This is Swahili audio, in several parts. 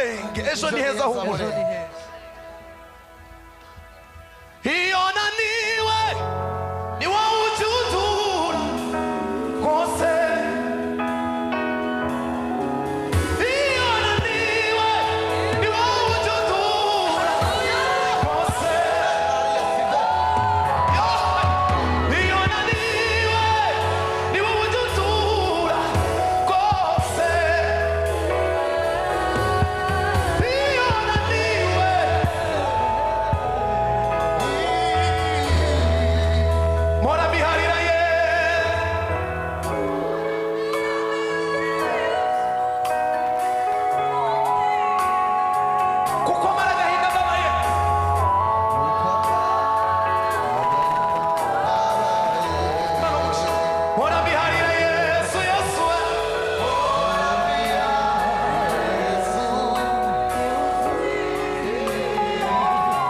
murenge, ejo ni heza h'umurenge. Iyo naniwe ni wowe ucyutura kose. Iyo naniwe ni wowe ucyutura kose. Iyo naniwe ni wowe ucyutura kose. Iyo naniwe mora biharira ye kuko mara gahinda babaye mora biharira Yesu Yesu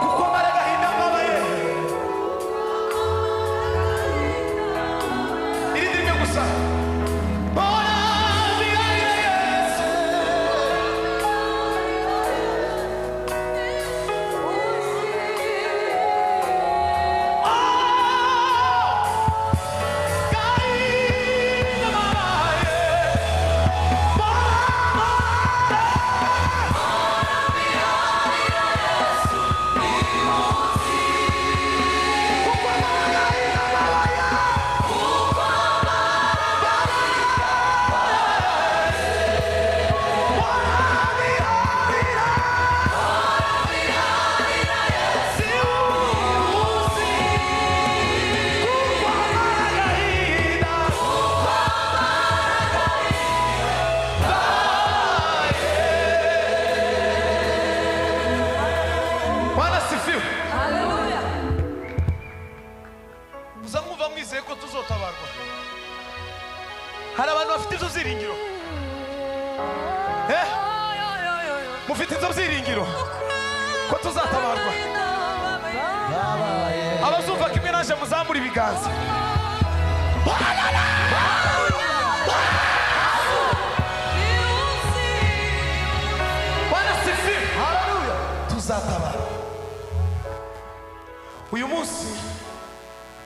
kuko mara gahinda babaye irindi rimwe gusa mora biharira Yesu Bwana sifiwe. Muza mwumva mwizeye ko tuzotabarwa. Hari abantu bafite ibyo byiringiro. Mufite ibyo byiringiro ko tuzatabarwa. Abazumva kimwe naje muzamura ibiganza. Bwana sifiwe. Tuzatabarwa. Uyu munsi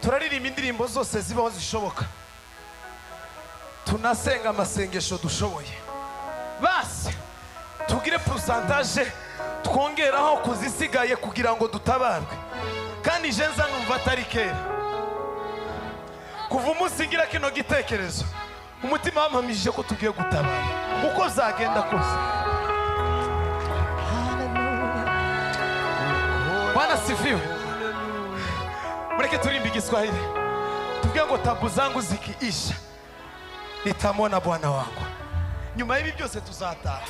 turaririmba indirimbo zose zibaho zishoboka, tunasenga amasengesho dushoboye, basi tugire pourcentage twongeraho kuzisigaye kugira ngo dutabarwe. Kandi je nza numva atari kera, kuva umunsi ngira kino gitekerezo umutima wampamije ko tugiye gutabara uko zagenda kose. Bwana sifiwe. Mureke turimbe Igiswahili tuvuge ngo tabu zangu zikiisha nitamwona Bwana wangu. Nyuma y'ibi byose tuzataha.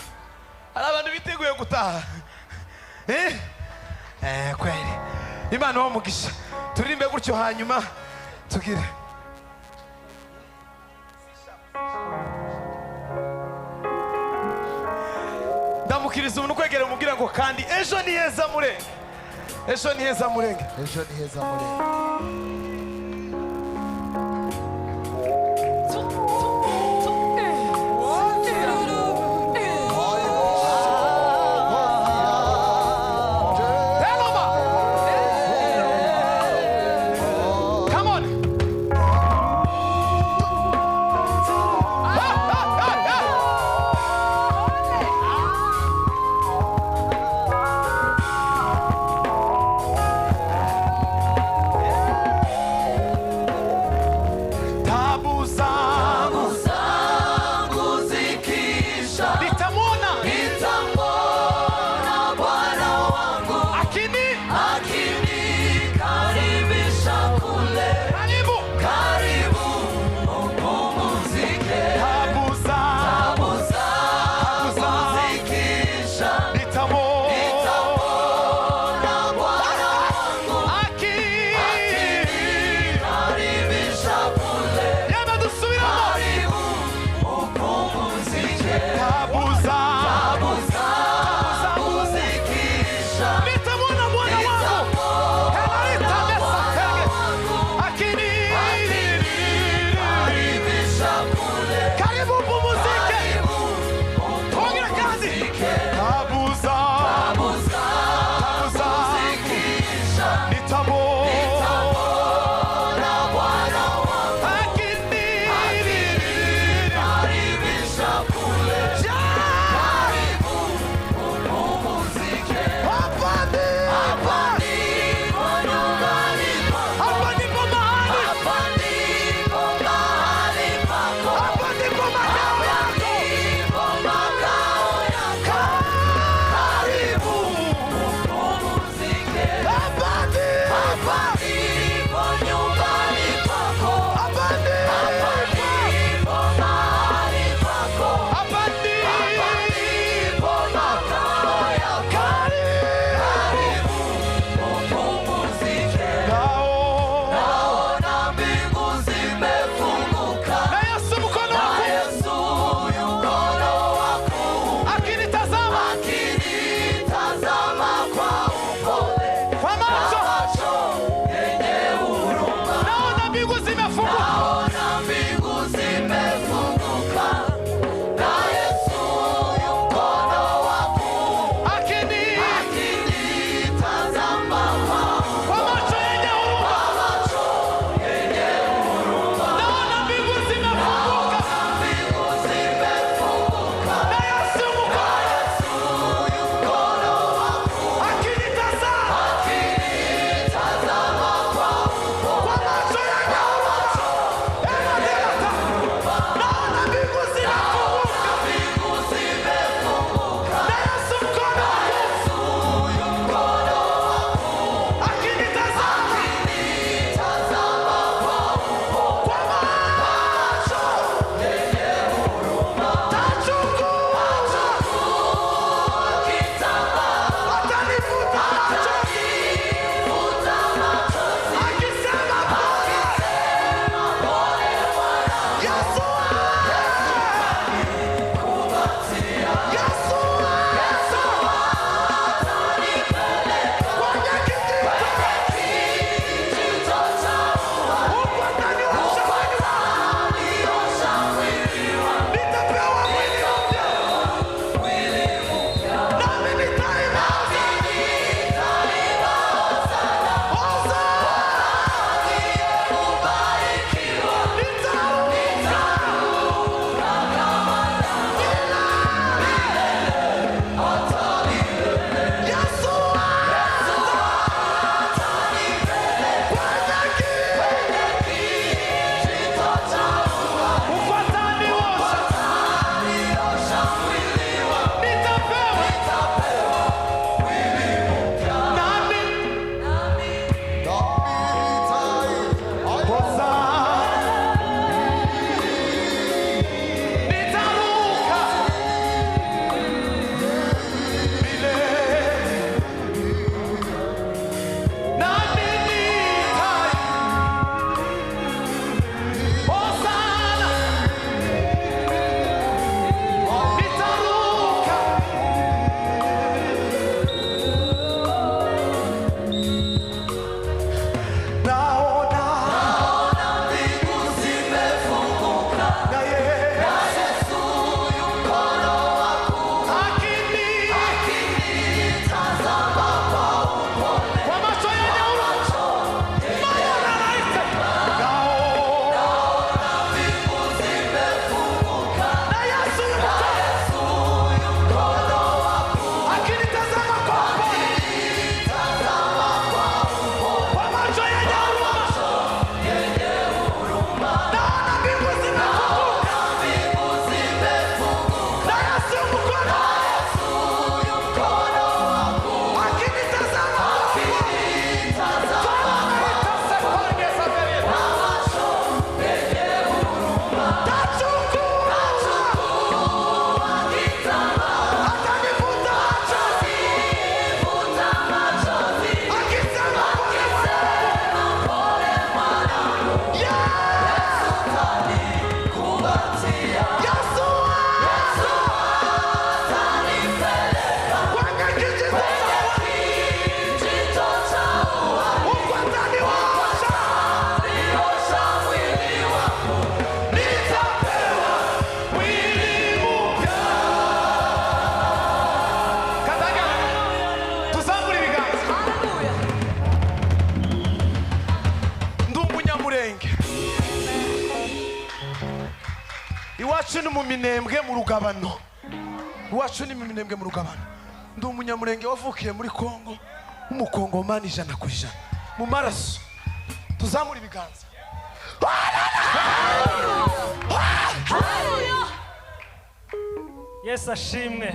Hari abantu biteguye gutaha kweli. Imana wamugisha. Turirimbe gutyo hanyuma tugire ndamukiriza umuntu kwegera umubwira ngo kandi ejo ni heza murenge. Ejo ni heza murenge. Ejo ni heza murenge. iwacu ni mu minembwe mu rugabano, iwacu ni mu minembwe mu rugabano. Ndi umunyamurenge wavukiye muri Kongo, umukongomani 100% mu maraso. Tuzamura ibiganza. Yesu ashimwe.